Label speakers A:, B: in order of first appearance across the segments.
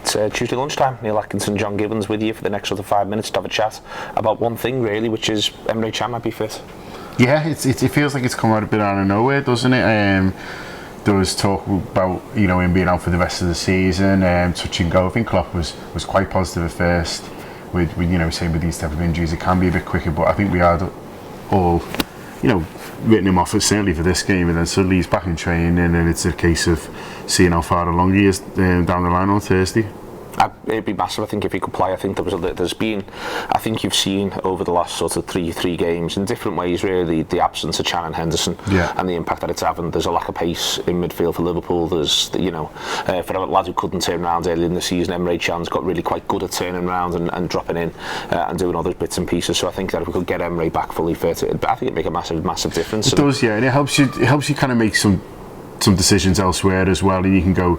A: It's Tuesday lunchtime. Neil Atkinson, John Gibbons with you for the next sort of 5 minutes to have a chat about one thing really, which is Emre Can might be fit.
B: Yeah, it feels like it's come out a bit out of nowhere, doesn't it? There was talk about him being out for the rest of the season, touch and go. I think Klopp was quite positive at first with saying with these type of injuries it can be a bit quicker, but I think we had all written him off certainly for this game, and then suddenly he's back in training, and it's a case of seeing how far along he is down the line on Thursday.
A: It'd be massive, I think, if he could play. I think I think you've seen over the last sort of three games in different ways really the absence of Can and Henderson and the impact that it's having. There's a lack of pace in midfield for Liverpool. There's for a lad who couldn't turn around early in the season, Emre Can's got really quite good at turning around and dropping in and doing other bits and pieces. So I think that if we could get Emre back fully fit, I think it'd make a massive difference.
B: It does, yeah, and it helps you kind of make some decisions elsewhere as well, and you can go.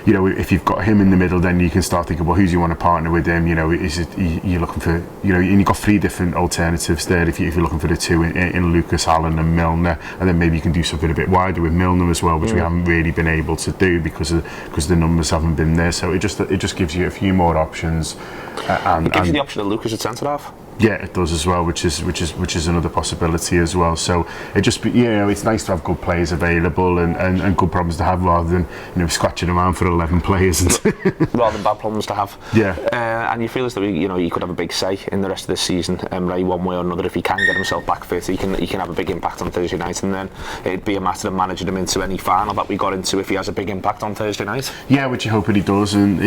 B: If you've got him in the middle, then you can start thinking, well, who do you want to partner with him? You're looking for, and you've got three different alternatives there. If you're looking for the two in Lucas, Allen and Milner, and then maybe you can do something a bit wider with Milner as well, which we haven't really been able to do because the numbers haven't been there. So it just gives you a few more options.
A: It gives you the option of Lucas at centre half.
B: Yeah, it does as well, which is another possibility as well. So it's nice to have good players available and good problems to have rather than scratching around for 11 players
A: rather than bad problems to have.
B: Yeah.
A: And you feel as though he could have a big say in the rest of this season, Emre, one way or another. If he can get himself back fit, he can have a big impact on Thursday night, and then it'd be a matter of managing him into any final that we got into if he has a big impact on Thursday night. Yeah,
B: which you hope he does, and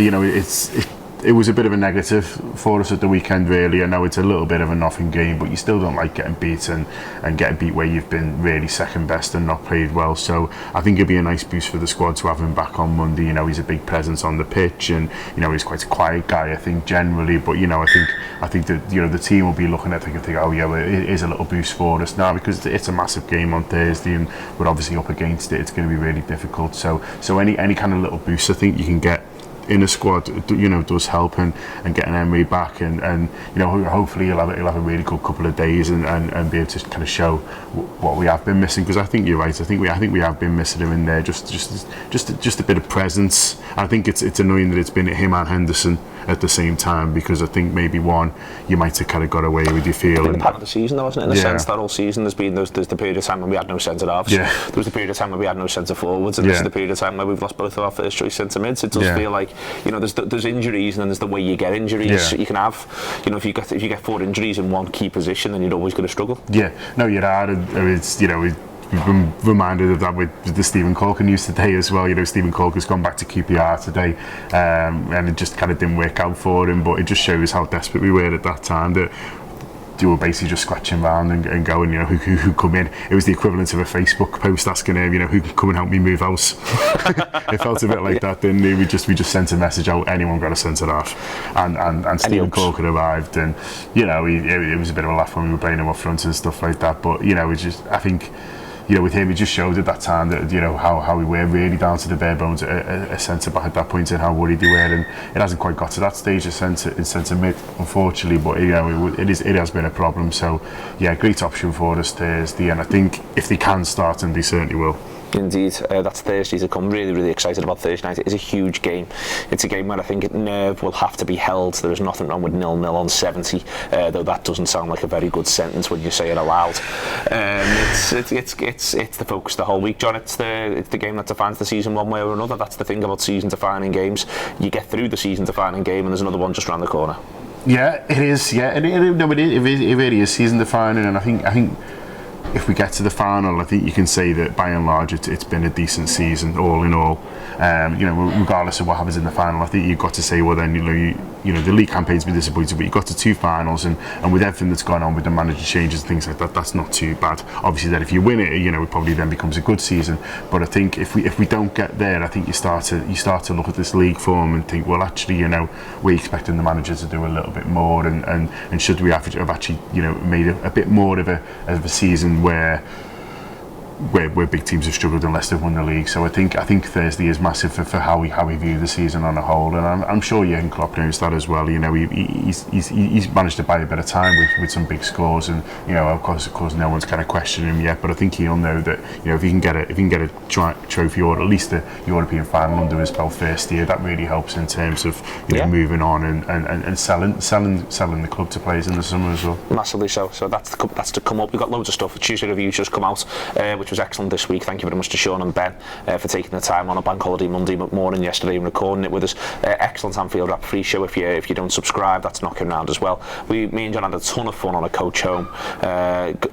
B: it was a bit of a negative for us at the weekend really. I know it's a little bit of a nothing game, but you still don't like getting beaten and getting beat where you've been really second best and not played well. So I think it'd be a nice boost for the squad to have him back on Monday. He's a big presence on the pitch, and he's quite a quiet guy I think generally, but I think that the team will be looking at thinking, oh yeah, well, it is a little boost for us now because it's a massive game on Thursday and we're obviously up against it. It's going to be really difficult, so any kind of little boost I think you can get in a squad does help, and getting Emre back and hopefully he'll have a really good couple of days and be able to kind of show what we have been missing, because I think you're right. I think we have been missing him in there, just a bit of presence. I think it's annoying that it's been him and Henderson at the same time, because I think maybe one you might have kind of got away with your feeling.
A: I think the part of the season though, wasn't it? In the sense that all season there's the period of time when we had no centre halves. Yeah. There was the period of time when we had no centre forwards, and this is the period of time where we've lost both of our first choice centre mids. It does feel like there's injuries, and then there's the way you get injuries. You can have if you get 4 injuries in one key position, then you're always going to struggle. Yeah, no, you're hard. It's we've been reminded of that with the Stephen Corker news today as well. Stephen Corker's gone back to QPR today, and it just kind of didn't work out for him. But it just shows how desperate we were at that time, that you were basically just scratching around and going, who come in. It was the equivalent of a Facebook post asking him, who can come and help me move house. It felt a bit like that, didn't it? We just sent a message out, anyone got a centre half, and Stephen Corker arrived, and it was a bit of a laugh when we were playing him up front and stuff like that. But I think with him, he just showed at that time that how we were really down to the bare bones a centre back at that point, and how worried we were. And it hasn't quite got to that stage of centre mid, unfortunately. But it has been a problem. So yeah, great option for us Thursday, and I think if they can start, and they certainly will. Indeed, that's Thursday to come. Really excited about Thursday night. It is a huge game. It's a game where I think nerve will have to be held. There is nothing wrong with 0-0 on 70, though that doesn't sound like a very good sentence when you say it aloud. It's the focus the whole week, John. It's the game that defines the season one way or another. That's the thing about season-defining games. You get through the season-defining game, and there's another one just around the corner. Yeah, it is. Yeah, it really is season-defining, and I think. If we get to the final, I think you can say that by and large it's been a decent season all in all. Regardless of what happens in the final, I think you've got to say, well then the league campaign's been disappointing, but you got to 2 finals, and with everything that's gone on with the manager changes and things like that, that's not too bad. Obviously, then if you win it, it probably then becomes a good season. But I think if we don't get there, I think you start to look at this league form and think, well, actually, we're expecting the manager to do a little bit more, and should we have actually made a bit more of a season where
B: where big teams have struggled and Leicester have won the league. So I think Thursday is massive for how we view the season on a whole, and I'm sure Jurgen Klopp knows that as well. You know, he's managed to buy a bit of time with some big scores, and you know, of course no one's kind of questioning him yet, but I think he'll know that, you know, if he can get a trophy or at least a European final under his belt first year, that really helps in terms of, you know, moving on and selling the club to players in the summer as well.
A: Massively so. So that's to come up. We've got loads of stuff. Tuesday reviews just come out, which was excellent this week. Thank you very much to Sean and Ben for taking the time on a bank holiday Monday morning yesterday and recording it with us. Excellent Anfield Wrap free show. If you don't subscribe, that's knocking around as well. Me and John had a ton of fun on a coach home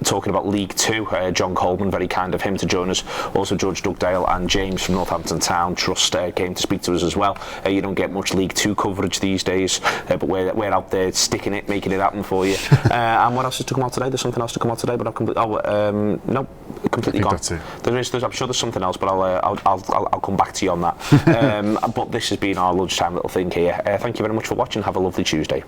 A: talking about League Two. John Coleman, very kind of him to join us. Also George Dugdale and James from Northampton Town Trust came to speak to us as well. You don't get much League Two coverage these days, but we're out there sticking it, making it happen for you. And what else is to come out today? There's something else to come out today, but I've completely gone.
B: That's it.
A: I'm sure there's something else, but I'll come back to you on that. But this has been our lunchtime little thing here. Thank you very much for watching. Have a lovely Tuesday.